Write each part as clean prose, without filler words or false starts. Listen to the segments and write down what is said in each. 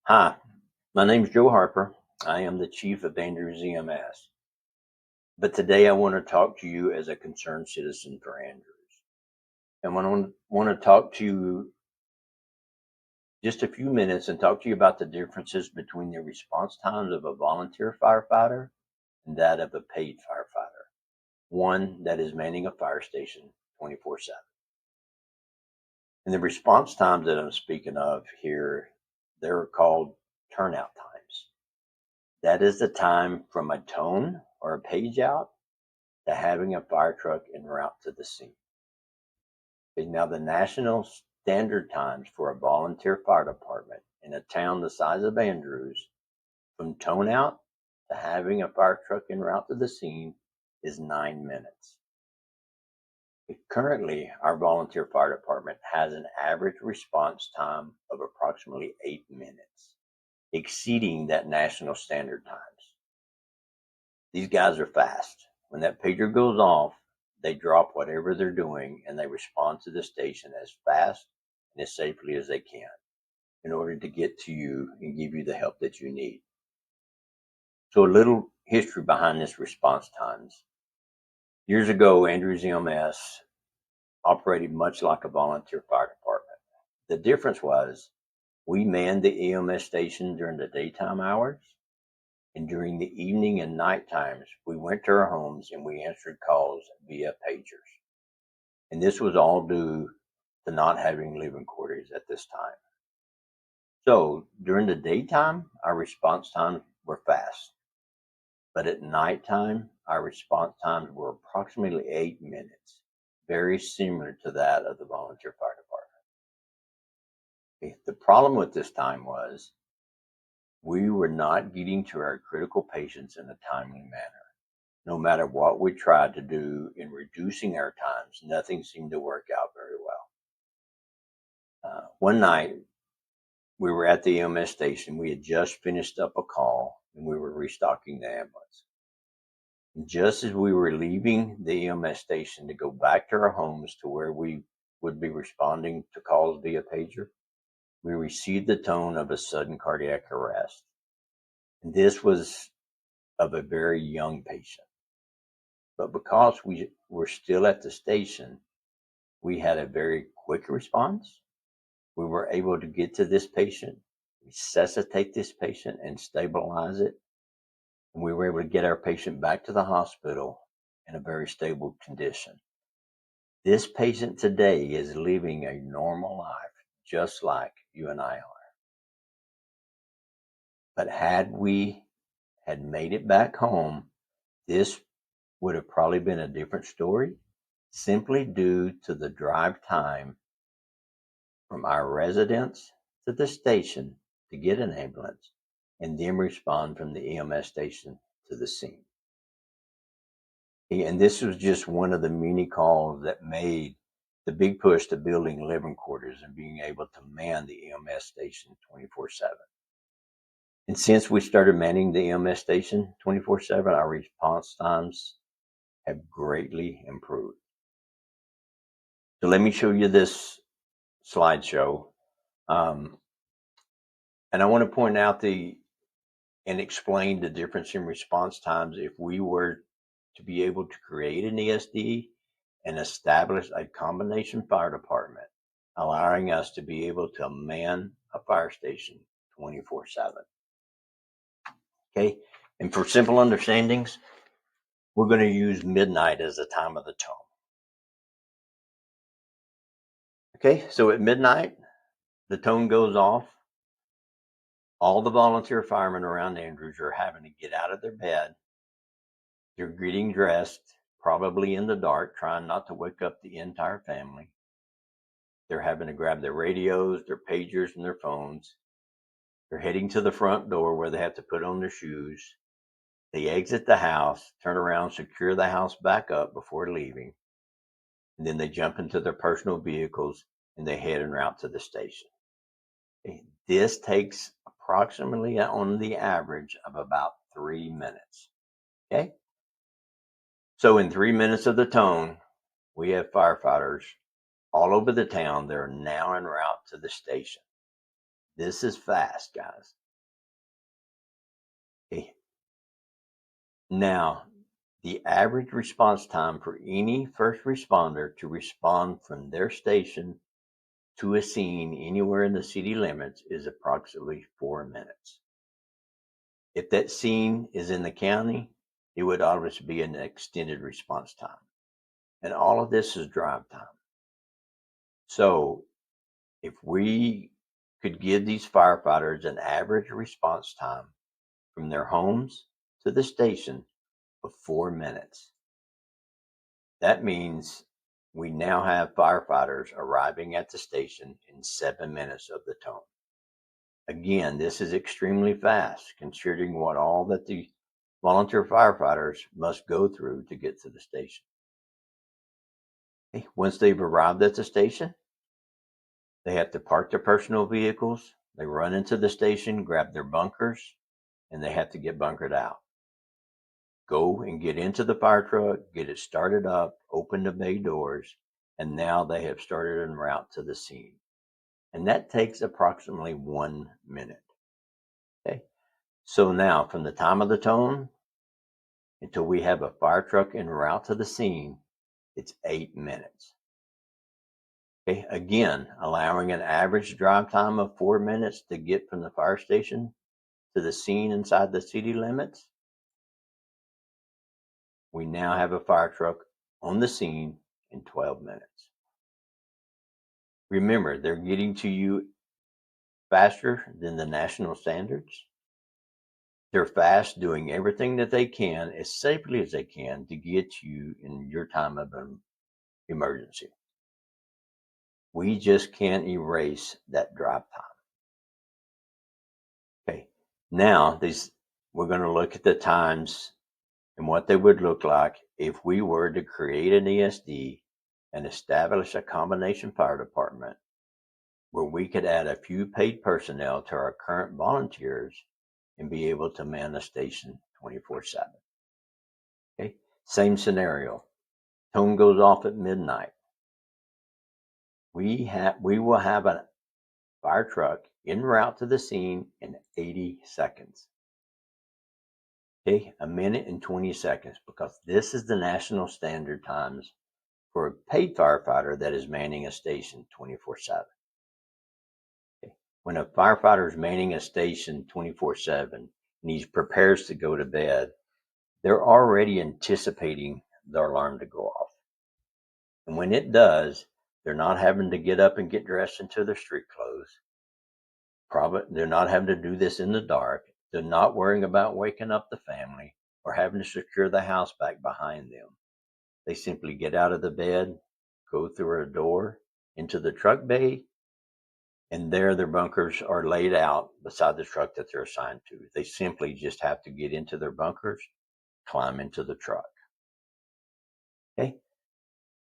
Hi, my name is Joe Harper. I am the chief of Andrews EMS. But today I want to talk to you as a concerned citizen for Andrews. And I want to talk to you just a few minutes and talk to you about the differences between the response times of a volunteer firefighter and that of a paid firefighter, one that is manning a fire station 24/7. And the response times that I'm speaking of here, they're called turnout times. That is the time from a tone or a page out to having a fire truck en route to the scene. Okay, now, the national standard times for a volunteer fire department in a town the size of Andrews, from tone out to having a fire truck en route to the scene, is 9 minutes. Currently, our volunteer fire department has an average response time of approximately 8 minutes, exceeding that national standard times. These guys are fast. When that pager goes off, they drop whatever they're doing and they respond to the station as fast and as safely as they can in order to get to you and give you the help that you need. So, a little history behind this response times. Years ago, Andrews EMS operated much like a volunteer fire department. The difference was we manned the EMS station during the daytime hours, and during the evening and night times, we went to our homes and we answered calls via pagers. And this was all due to not having living quarters at this time. So during the daytime, our response times were fast. But at nighttime, our response times were approximately 8 minutes, very similar to that of the volunteer fire department. The problem with this time was we were not getting to our critical patients in a timely manner. No matter what we tried to do in reducing our times, nothing seemed to work out very well. One night, we were at the EMS station. We had just finished up a call and we were restocking the ambulance. And just as we were leaving the EMS station to go back to our homes to where we would be responding to calls via pager, we received the tone of a sudden cardiac arrest. And this was of a very young patient. But because we were still at the station, we had a very quick response. We were able to get to this patient, resuscitate this patient, and stabilize it. And we were able to get our patient back to the hospital in a very stable condition. This patient today is living a normal life, just like you and I are. But had we had made it back home, this would have probably been a different story, simply due to the drive time from our residence to the station to get an ambulance and then respond from the EMS station to the scene. And this was just one of the many calls that made the big push to building living quarters and being able to man the EMS station 24/7. And since we started manning the EMS station 24/7, our response times have greatly improved. So let me show you this slideshow. And I want to point out and explain the difference in response times if we were to be able to create an ESD and establish a combination fire department, allowing us to be able to man a fire station 24/7. Okay, and for simple understandings, we're going to use midnight as the time of the tone. Okay, so at midnight, the tone goes off. All the volunteer firemen around Andrews are having to get out of their bed. They're getting dressed, probably in the dark, trying not to wake up the entire family. They're having to grab their radios, their pagers, and their phones. They're heading to the front door where they have to put on their shoes. They exit the house, turn around, secure the house back up before leaving, and then they jump into their personal vehicles and they head en route to the station. Okay. This takes approximately, on the average, of about 3 minutes. Okay? So in 3 minutes of the tone, we have firefighters all over the town. They're now en route to the station. This is fast, guys. Okay. Now, the average response time for any first responder to respond from their station to a scene anywhere in the city limits is approximately 4 minutes. If that scene is in the county, it would obviously be an extended response time. And all of this is drive time. So if we could give these firefighters an average response time from their homes to the station of 4 minutes, that means we now have firefighters arriving at the station in 7 minutes of the tone. Again, this is extremely fast considering what all that the volunteer firefighters must go through to get to the station. Okay, once they've arrived at the station, they have to park their personal vehicles, they run into the station, grab their bunkers, and they have to get bunkered out. Go and get into the fire truck, get it started up, open the bay doors, and now they have started en route to the scene. And that takes approximately 1 minute. Okay. So now from the time of the tone until we have a fire truck en route to the scene, it's 8 minutes. Okay. Again, allowing an average drive time of 4 minutes to get from the fire station to the scene inside the city limits. We now have a fire truck on the scene in 12 minutes. Remember, they're getting to you faster than the national standards. They're fast, doing everything that they can as safely as they can to get you in your time of an emergency. We just can't erase that drive time. Okay, now we're going to look at the times and what they would look like if we were to create an ESD and establish a combination fire department where we could add a few paid personnel to our current volunteers and be able to man the station 24/7. Okay, same scenario. Tone goes off at midnight. We will have a fire truck en route to the scene in 80 seconds. Okay, 1 minute and 20 seconds, because this is the national standard times for a paid firefighter that is manning a station 24/7. Okay. When a firefighter is manning a station 24/7 and he prepares to go to bed, they're already anticipating the alarm to go off. And when it does, they're not having to get up and get dressed into their street clothes. They're not having to do this in the dark. They're not worrying about waking up the family or having to secure the house back behind them. They simply get out of the bed, go through a door into the truck bay, and there their bunkers are laid out beside the truck that they're assigned to. They simply just have to get into their bunkers, climb into the truck. Okay.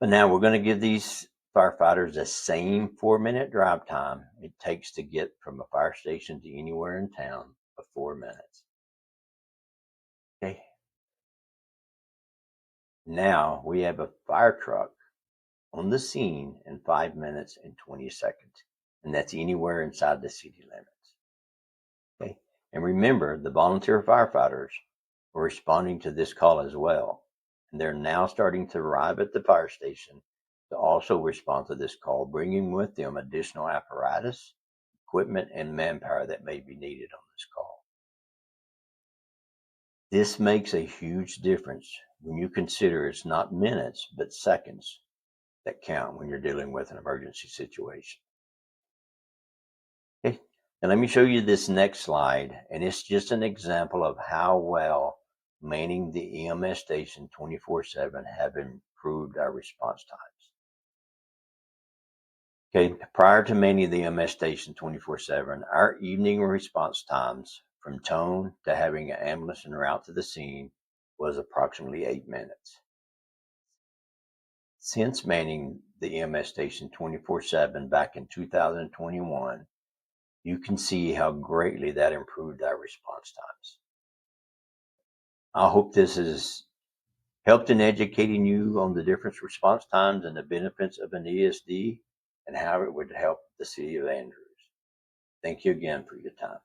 But now we're going to give these firefighters the same 4-minute drive time it takes to get from a fire station to anywhere in town of 4 minutes. Okay. Now we have a fire truck on the scene in 5 minutes and 20 seconds, and that's anywhere inside the city limits. Okay. And remember, the volunteer firefighters are responding to this call as well, and they're now starting to arrive at the fire station to also respond to this call, bringing with them additional apparatus, equipment, and manpower that may be needed on this call. This makes a huge difference when you consider it's not minutes, but seconds that count when you're dealing with an emergency situation. Okay, and let me show you this next slide, and it's just an example of how well manning the EMS station 24/7 have improved our response times. Okay, prior to manning the EMS station 24/7, our evening response times from tone to having an ambulance en route to the scene was approximately 8 minutes. Since manning the EMS station 24/7 back in 2021, you can see how greatly that improved our response times. I hope this has helped in educating you on the different response times and the benefits of an ESD and how it would help the city of Andrews. Thank you again for your time.